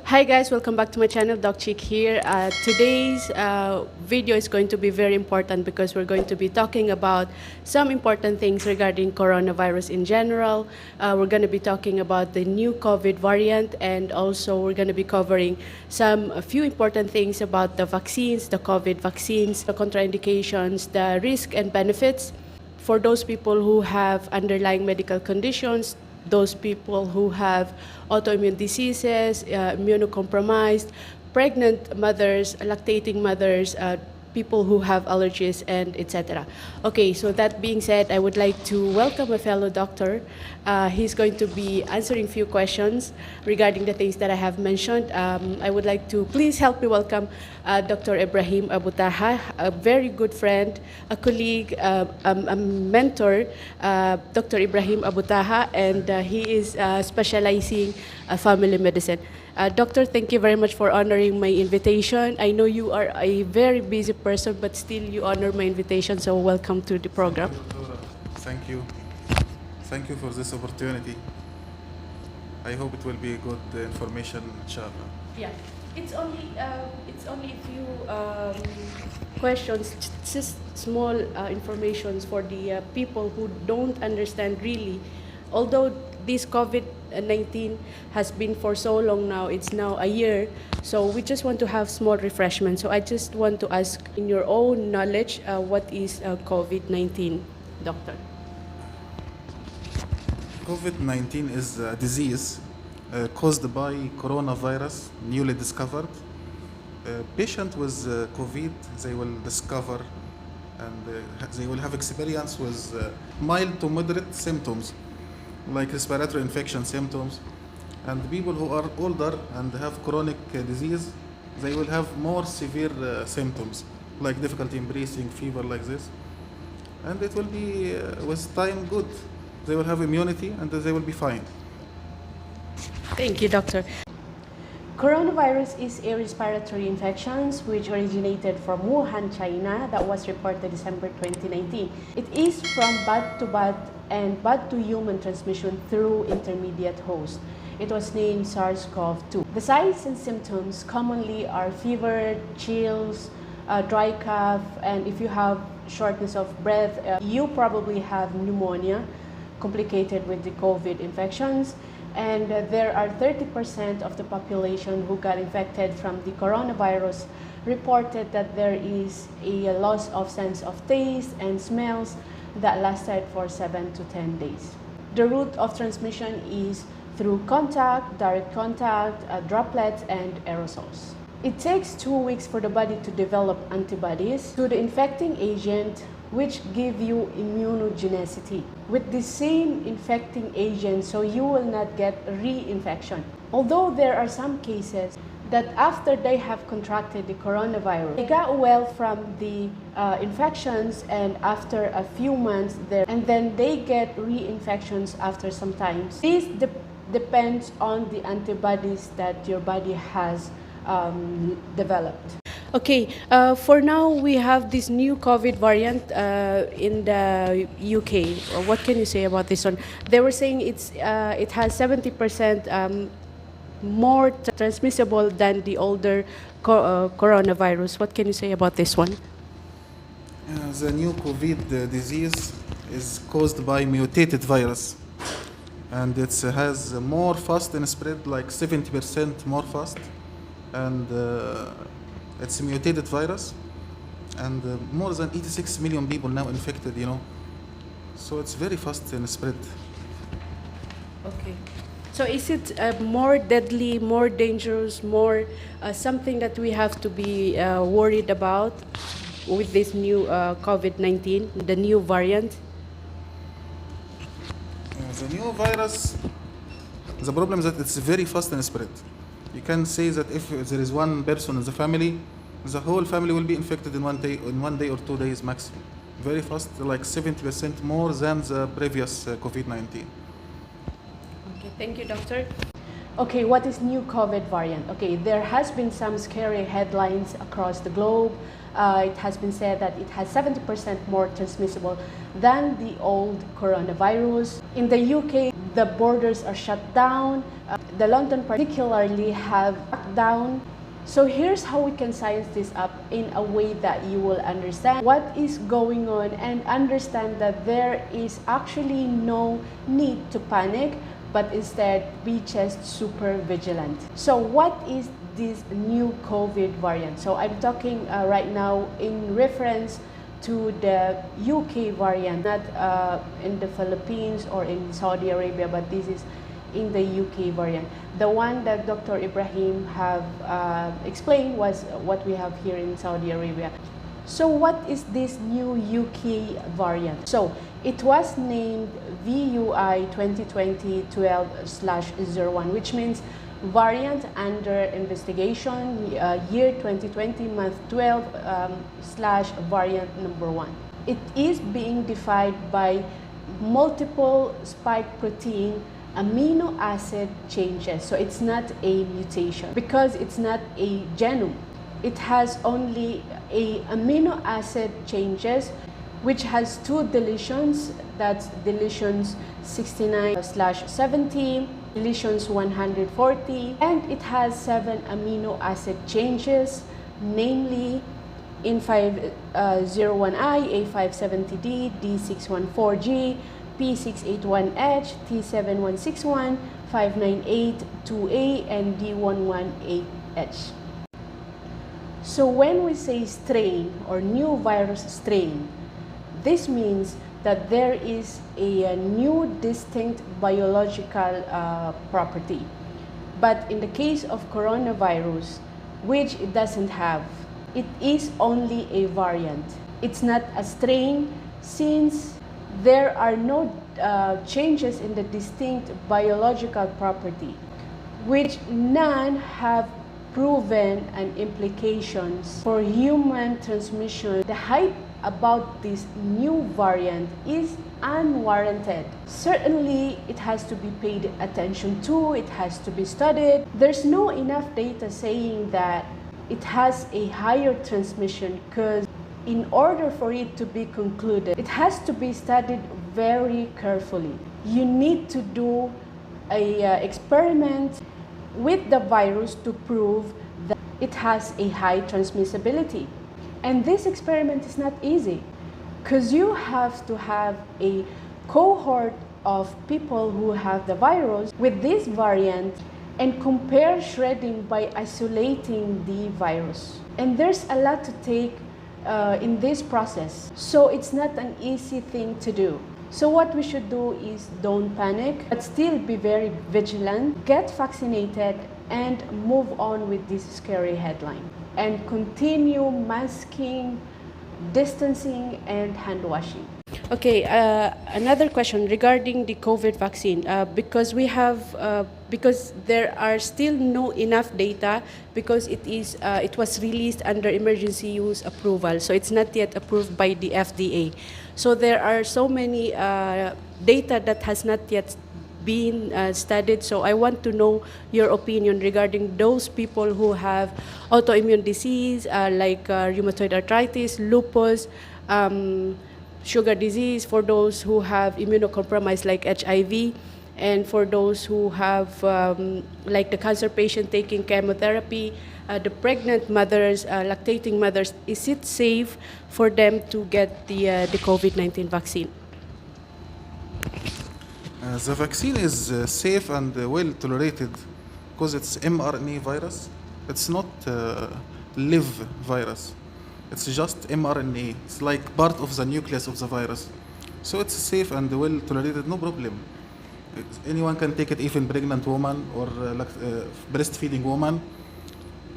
Hi guys, welcome back to my channel. Doc Chick here. Today's video is going to be very important because we're going to be talking about some important things regarding coronavirus in general. We're going to be talking about the new COVID variant, and also we're going to be covering a few important things about the vaccines, the COVID vaccines, the contraindications, the risk and benefits for those people who have underlying medical conditions, those people who have autoimmune diseases, immunocompromised, pregnant mothers, lactating mothers, people who have allergies, and etc. Okay, so that being said, I would like to welcome a fellow doctor. He's going to be answering a few questions regarding the things that I have mentioned. I would like to please help me welcome Dr. Ibrahim Abu Taha, a very good friend, a colleague, a mentor, Dr. Ibrahim Abu Taha, and he is specializing family medicine. Doctor, thank you very much for honoring my invitation. I know you are a very busy person, but still you honor my invitation, so welcome to the program. Thank you. Thank you for this opportunity. I hope it will be good information, inshallah. Yeah, it's only a few questions, just small informations for the people who don't understand really. Although this COVID-19 has been for so long now, it's now a year, so we just want to have small refreshment. So I just want to ask, in your own knowledge, what is COVID-19, doctor? COVID-19 is a disease caused by coronavirus, newly discovered. Patient with COVID, they will discover and they will have experience with mild to moderate symptoms, like respiratory infection symptoms. And people who are older and have chronic disease, they will have more severe symptoms, like difficulty in breathing, fever, like this. And it will be, with time, good. They will have immunity and they will be fine. Thank you, doctor. Coronavirus is a respiratory infection which originated from Wuhan, China, that was reported December 2019. It is from bat to bat and bat to human transmission through intermediate host. It was named SARS-CoV-2. The signs and symptoms commonly are fever, chills, dry cough, and if you have shortness of breath, you probably have pneumonia complicated with the COVID infections. And there are 30% of the population who got infected from the coronavirus reported that there is a loss of sense of taste and smells that lasted for 7 to 10 days. The route of transmission is through contact, direct contact, droplets, and aerosols. It takes 2 weeks for the body to develop antibodies to the infecting agent, which give you immunogenicity with the same infecting agent, so you will not get reinfection. Although there are some cases that after they have contracted the coronavirus, they got well from the infections, and after a few months and then they get reinfections after some time. This depends on the antibodies that your body has developed. Okay, for now we have this new COVID variant in the UK. What can you say about this one? They were saying it has 70% more transmissible than the older coronavirus. What can you say about this one? The new COVID disease is caused by mutated virus, and it has more fast and spread, like 70% more fast, and it's a mutated virus, and more than 86 million people now infected, so it's very fast in spread. Okay, so is it more deadly, more dangerous, more something that we have to be worried about with this new COVID-19, the new variant? The new virus, the problem is that it's very fast in spread. You can say that if there is one person in the family, the whole family will be infected in 1 day or 2 days maximum. Very fast, like 70% more than the previous COVID-19. Okay, thank you, doctor. Okay, what is new COVID variant? Okay, there has been some scary headlines across the globe. It has been said that it has 70% more transmissible than the old coronavirus. In the UK, the borders are shut down. The London particularly have locked down. So here's how we can size this up in a way that you will understand what is going on and understand that there is actually no need to panic, but instead be just super vigilant. So what is this new COVID variant? So I'm talking right now in reference to the UK variant, not in the Philippines or in Saudi Arabia, but this is in the UK variant. The one that Dr. Ibrahim have explained was what we have here in Saudi Arabia. So what is this new UK variant? So it was named VUI 2020-12/01, which means variant under investigation, year 2020, month 12, /variant number 1. It is being defined by multiple spike protein amino acid changes. So it's not a mutation because it's not a genome. It has only a amino acid changes which has 2 deletions. That's deletions 69/70, deletions 140, and it has 7 amino acid changes, namely N501I, A570D, D614G, P681H, T7161, 598-2A, and D118H. So when we say strain or new virus strain, this means that there is a new distinct biological property. But in the case of coronavirus, which it doesn't have, it is only a variant. It's not a strain since there are no changes in the distinct biological property, which none have proven and implications for human transmission. The hype about this new variant is unwarranted. Certainly, it has to be paid attention to, it has to be studied. There's no enough data saying that it has a higher transmission, because in order for it to be concluded, it has to be studied very carefully. You need to do an experiment with the virus to prove that it has a high transmissibility. And this experiment is not easy, because you have to have a cohort of people who have the virus with this variant and compare shredding by isolating the virus. And there's a lot to take in this process. So it's not an easy thing to do. So what we should do is don't panic, but still be very vigilant, get vaccinated, and move on with this scary headline. And continue masking, distancing, and hand washing. Okay, another question regarding the COVID vaccine, because there are still no enough data, because it was released under emergency use approval, so it's not yet approved by the FDA. So there are so many data that has not yet been studied. So I want to know your opinion regarding those people who have autoimmune disease like rheumatoid arthritis, lupus, sugar disease, for those who have immunocompromised like HIV, and for those who have like the cancer patient taking chemotherapy, the pregnant mothers, lactating mothers. Is it safe for them to get the COVID-19 vaccine? The vaccine is safe and well tolerated because it's mRNA virus. It's not live virus. It's just mRNA. It's like part of the nucleus of the virus. So it's safe and well tolerated, no problem. Anyone can take it, even pregnant woman or breastfeeding woman.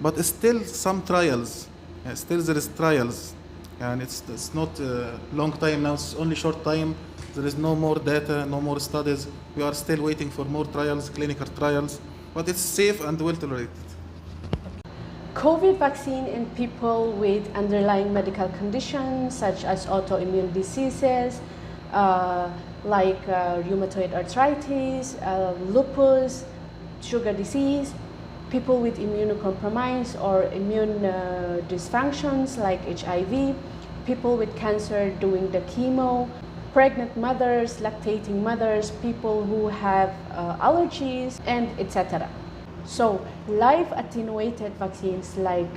But still some trials. Still there is trials. And it's not a long time now, it's only short time. There is no more data, no more studies. We are still waiting for more trials, clinical trials. But it's safe and well tolerated. COVID vaccine in people with underlying medical conditions such as autoimmune diseases like rheumatoid arthritis, lupus, sugar disease, people with immunocompromise or immune dysfunctions like HIV, people with cancer doing the chemo, pregnant mothers, lactating mothers, people who have allergies, and etc. So live attenuated vaccines like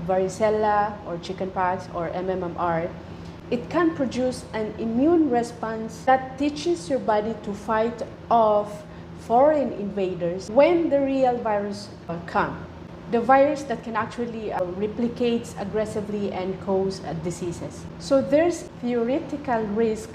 varicella or chickenpox or MMR, it can produce an immune response that teaches your body to fight off foreign invaders when the real virus comes. The virus that can actually replicate aggressively and cause diseases. So there's theoretical risk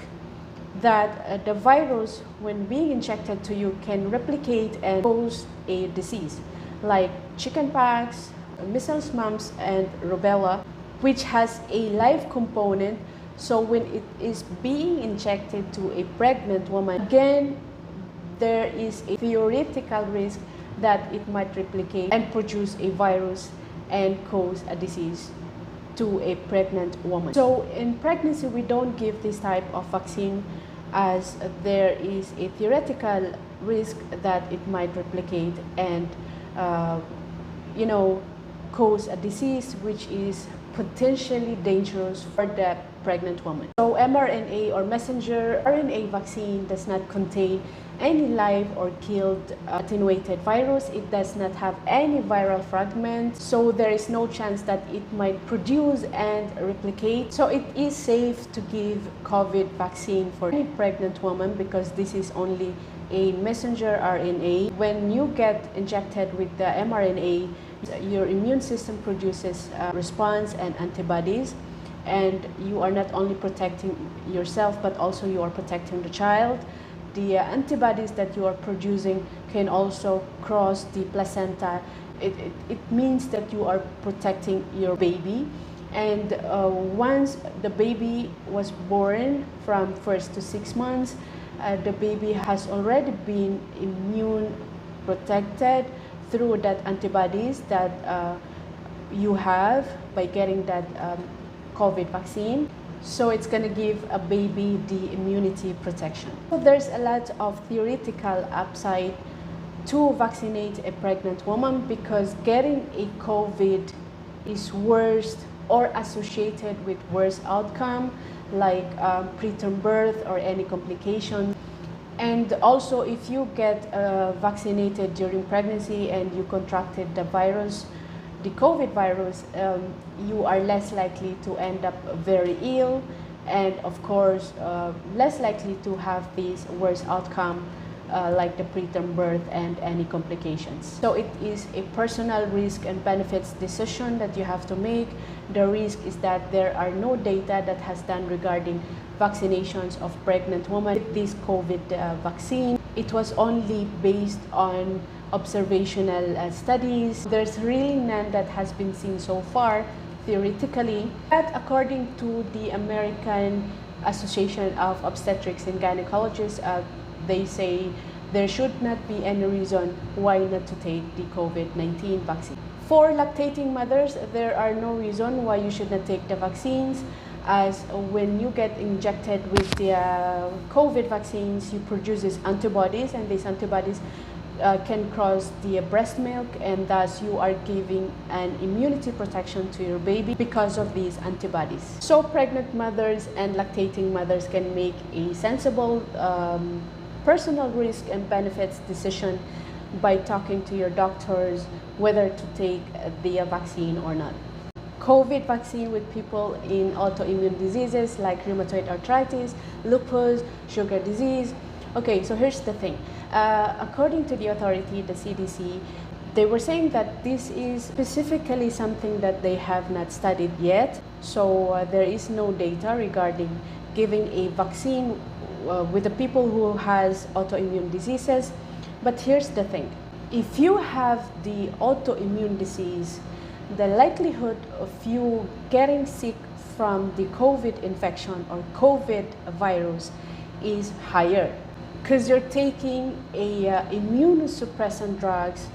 that the virus, when being injected to you, can replicate and cause a disease like chickenpox, measles, mumps, and rubella, which has a live component. So when it is being injected to a pregnant woman, again, there is a theoretical risk that it might replicate and produce a virus and cause a disease to a pregnant woman. So in pregnancy, we don't give this type of vaccine as there is a theoretical risk that it might replicate and cause a disease which is potentially dangerous for the pregnant woman. So mRNA or messenger RNA vaccine does not contain any live or killed attenuated virus. It does not have any viral fragments, so there is no chance that it might produce and replicate. So it is safe to give COVID vaccine for any pregnant woman because this is only a messenger RNA. When you get injected with the mRNA, your immune system produces a response and antibodies, and you are not only protecting yourself but also you are protecting the child. The antibodies that you are producing can also cross the placenta. It means that you are protecting your baby, and once the baby was born, from 1st to 6 months, the baby has already been immune protected through that antibodies that you have by getting that COVID vaccine. So it's going to give a baby the immunity protection. So there's a lot of theoretical upside to vaccinate a pregnant woman because getting a COVID is worse or associated with worse outcome like preterm birth or any complication. And also if you get vaccinated during pregnancy and you contracted the virus, the COVID virus, you are less likely to end up very ill and of course less likely to have this worse outcome like the preterm birth and any complications. So it is a personal risk and benefits decision that you have to make. The risk is that there are no data that has done regarding vaccinations of pregnant women with this COVID vaccine. It was only based on observational studies. There's really none that has been seen so far theoretically. But according to the American Association of Obstetrics and Gynecologists, they say there should not be any reason why not to take the COVID-19 vaccine. For lactating mothers, there are no reason why you should not take the vaccines, as when you get injected with the COVID vaccines, you produce antibodies, and these antibodies can cross the breast milk, and thus you are giving an immunity protection to your baby because of these antibodies. So pregnant mothers and lactating mothers can make a sensible personal risk and benefits decision by talking to your doctors whether to take the vaccine or not. COVID vaccine with people in autoimmune diseases like rheumatoid arthritis, lupus, sugar disease. Okay, so here's the thing. According to the authority, the CDC, they were saying that this is specifically something that they have not studied yet. So there is no data regarding giving a vaccine with the people who has autoimmune diseases. But here's the thing. If you have the autoimmune disease, the likelihood of you getting sick from the COVID infection or COVID virus is higher because you're taking a immunosuppressant drugs.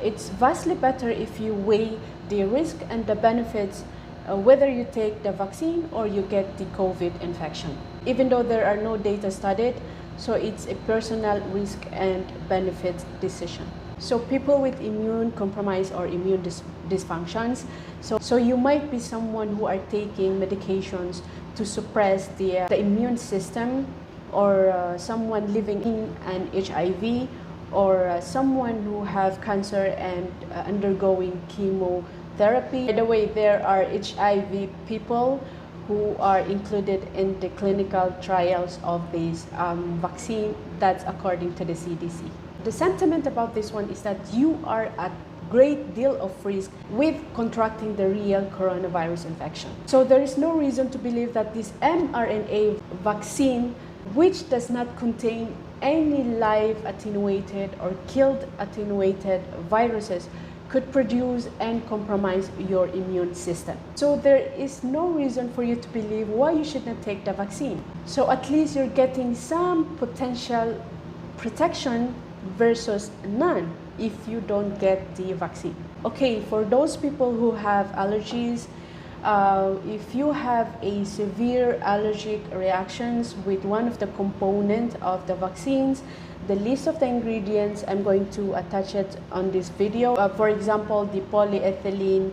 It's vastly better if you weigh the risk and the benefits whether you take the vaccine or you get the COVID infection. Even though there are no data studied, so it's a personal risk and benefit decision. So people with immune compromise or immune dysfunctions. So you might be someone who are taking medications to suppress the immune system, or someone living in an HIV, or someone who have cancer and undergoing chemotherapy. By the way, there are HIV people who are included in the clinical trials of this vaccine. That's according to the CDC. The sentiment about this one is that you are at great deal of risk with contracting the real coronavirus infection. So there is no reason to believe that this mRNA vaccine, which does not contain any live attenuated or killed attenuated viruses, could produce and compromise your immune system. So there is no reason for you to believe why you should not take the vaccine. So at least you're getting some potential protection versus none if you don't get the vaccine. Okay, for those people who have allergies, if you have a severe allergic reactions with one of the components of the vaccines, the list of the ingredients, I'm going to attach it on this video. For example, the polyethylene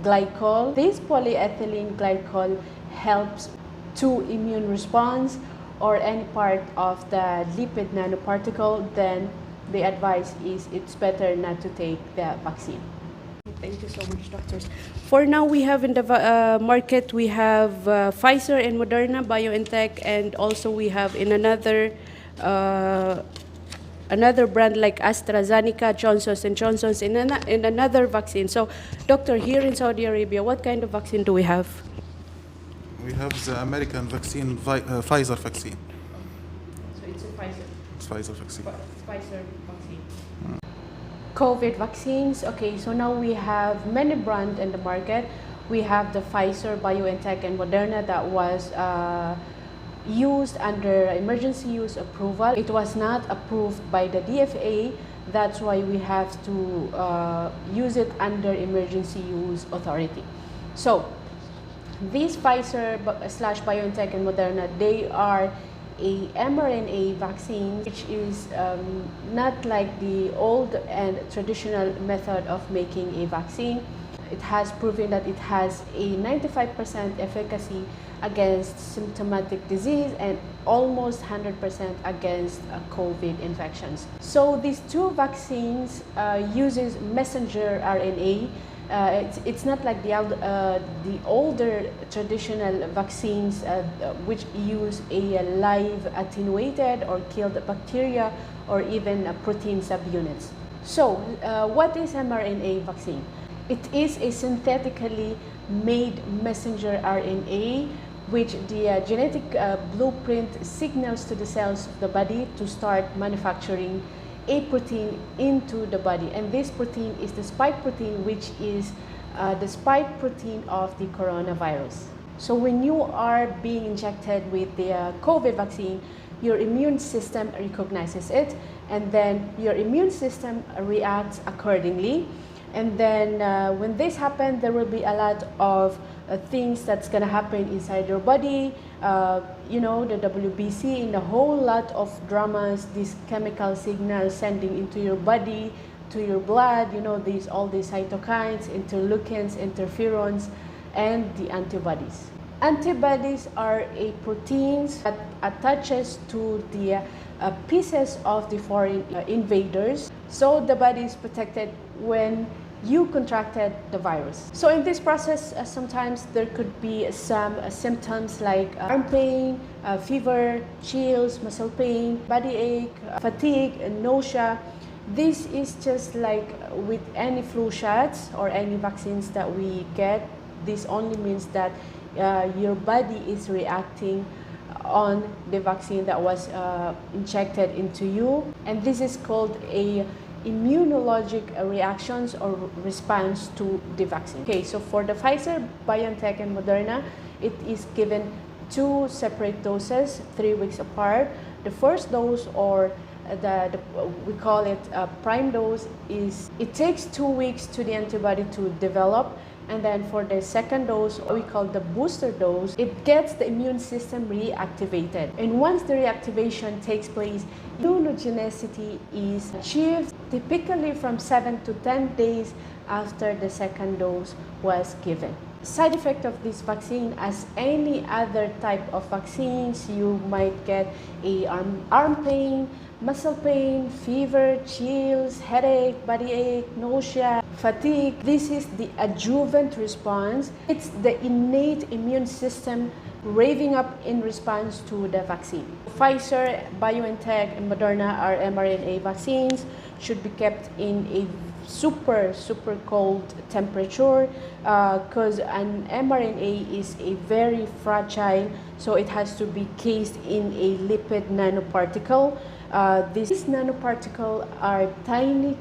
glycol. This polyethylene glycol helps to immune response or any part of the lipid nanoparticle. Then the advice is it's better not to take the vaccine. Thank you so much, doctors. For now, we have in the market, we have Pfizer and Moderna, BioNTech, and also we have in another brand like AstraZaneca, Johnson & Johnson's, in another vaccine. So, doctor, here in Saudi Arabia, what kind of vaccine do we have? We have the American vaccine, Pfizer vaccine. So it's a Pfizer. It's Pfizer vaccine. Pfizer vaccine. COVID vaccines. Okay, so now we have many brands in the market. We have the Pfizer, BioNTech, and Moderna that was used under emergency use approval. It was not approved by the DFA. That's why we have to use it under emergency use authority. So these Pfizer / BioNTech and Moderna, they are a mRNA vaccine, which is not like the old and traditional method of making a vaccine. It has proven that it has a 95% efficacy against symptomatic disease and almost 100% against COVID infections. So these two vaccines uses messenger RNA. It's not like the older traditional vaccines which use a live attenuated or killed bacteria or even protein subunits. So what is mRNA vaccine? It is a synthetically made messenger RNA which the genetic blueprint signals to the cells of the body to start manufacturing a protein into the body, and this protein is the spike protein, which is the spike protein of the coronavirus. So when you are being injected with the COVID vaccine, your immune system recognizes it, and then your immune system reacts accordingly. And then when this happens, there will be a lot of things that's going to happen inside your body. You know, the WBC, in a whole lot of dramas, these chemical signals sending into your body, to your blood, you know, all these cytokines, interleukins, interferons, and the antibodies. Antibodies are a proteins that attaches to the pieces of the foreign invaders, so the body is protected when you contracted the virus. So in this process, sometimes there could be some symptoms like arm pain, fever, chills, muscle pain, body ache, fatigue, and nausea. This is just like with any flu shots or any vaccines that we get. This only means that your body is reacting on the vaccine that was injected into you, and this is called a immunologic reactions or response to the vaccine. Okay, so for the Pfizer, BioNTech, and Moderna, it is given 2 separate doses, 3 weeks apart. The first dose, or we call it prime dose, is it takes 2 weeks to the antibody to develop, And then for the second dose, we call the booster dose, it gets the immune system reactivated. And once the reactivation takes place, immunogenicity is achieved typically from 7 to 10 days after the second dose was given. Side effect of this vaccine, as any other type of vaccines, you might get a arm pain, muscle pain, fever, chills, headache, body ache, nausea, fatigue. This is the adjuvant response. It's the innate immune system revving up in response to the vaccine. Pfizer, BioNTech, and Moderna are mRNA vaccines, should be kept in a super cold temperature because an mRNA is a very fragile, so it has to be cased in a lipid nanoparticle. These nanoparticles are tiny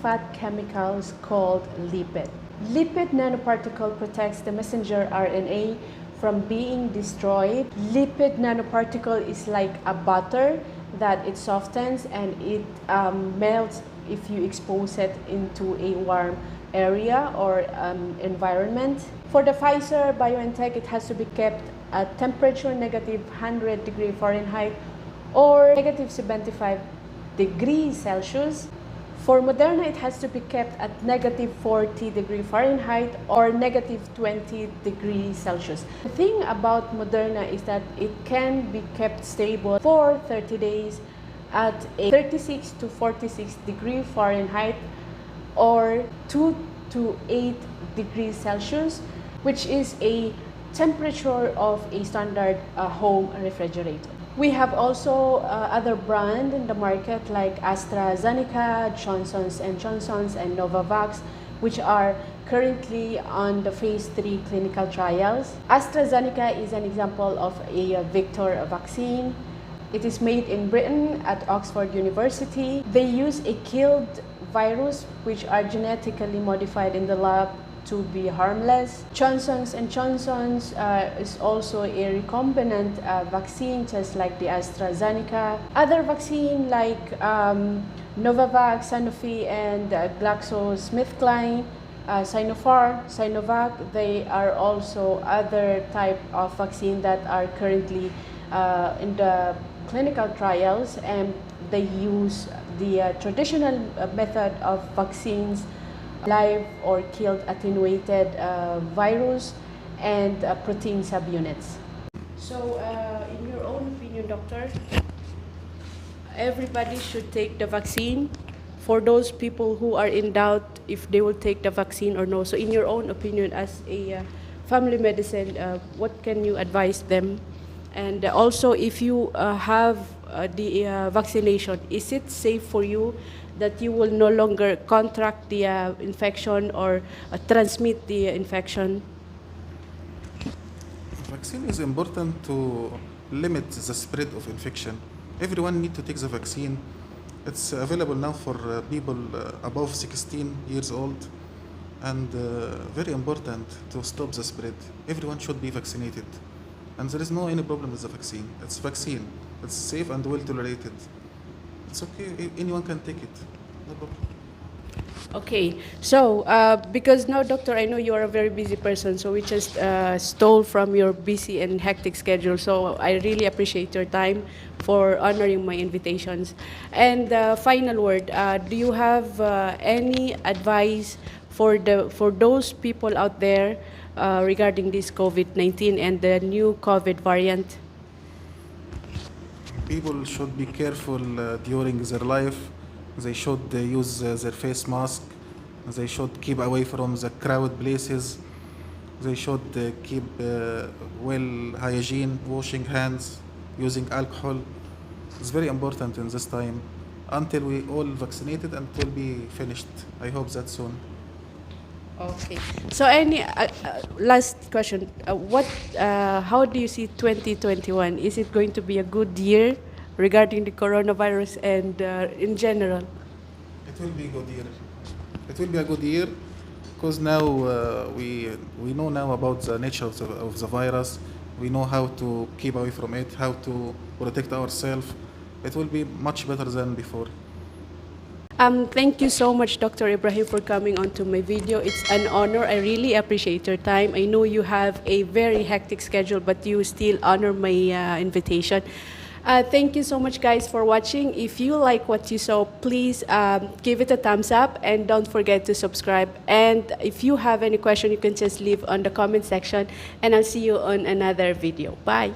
fat chemicals called lipid. Lipid nanoparticle protects the messenger RNA from being destroyed. Lipid nanoparticle is like a butter that it softens and it melts if you expose it into a warm area or environment. For the Pfizer BioNTech, it has to be kept at temperature negative 100 degrees Fahrenheit or negative 75 degrees Celsius. For Moderna, it has to be kept at negative 40 degrees Fahrenheit or negative 20 degrees Celsius. The thing about Moderna is that it can be kept stable for 30 days at a 36 to 46 degrees Fahrenheit or 2 to 8 degrees Celsius, which is a temperature of a standard home refrigerator. We have also other brands in the market like AstraZaneca, Johnson's & Johnson's, and Novavax, which are currently on the phase 3 clinical trials. AstraZaneca is an example of a vector vaccine. It is made in Britain at Oxford University. They use a killed virus which are genetically modified in the lab to be harmless. Johnson's & Johnson's is also a recombinant vaccine, just like the AstraZeneca. Other vaccine like Novavax, Sanofi, and GlaxoSmithKline, Sinopharm, Sinovac, they are also other type of vaccine that are currently in the clinical trials, and they use the traditional method of vaccines, live or killed attenuated virus and protein subunits. So in your own opinion, doctor, everybody should take the vaccine. For those people who are in doubt if they will take the vaccine or no, so in your own opinion as a family medicine, what can you advise them? And also, if you have the vaccination, is it safe for you that you will no longer contract the infection or transmit the infection? Vaccine is important to limit the spread of infection. Everyone needs to take the vaccine. It's available now for people above 16 years old, and very important to stop the spread. Everyone should be vaccinated, and there is no any problem with the vaccine. It's vaccine. It's safe and well tolerated. It's okay. Anyone can take it. No problem. Okay, so because now, doctor, I know you are a very busy person, so we just stole from your busy and hectic schedule. So I really appreciate your time for honoring my invitations. And final word, do you have any advice for those people out there regarding this COVID-19 and the new COVID variant? People should be careful during their life. They should use their face mask. They should keep away from the crowded places. They should keep well hygiene, washing hands, using alcohol. It's very important in this time until we all vaccinated and will be finished. I hope that soon. Okay. So any last question, how do you see 2021? Is it going to be a good year regarding the coronavirus and in general? It will be a good year. It will be a good year because now we know now about the nature of the virus. We know how to keep away from it, how to protect ourselves. It will be much better than before. Thank you so much, Dr. Ibrahim, for coming onto my video. It's an honor. I really appreciate your time. I know you have a very hectic schedule, but you still honor my invitation. Thank you so much, guys, for watching. If you like what you saw, please give it a thumbs up and don't forget to subscribe. And if you have any question, you can just leave on the comment section, and I'll see you on another video. Bye.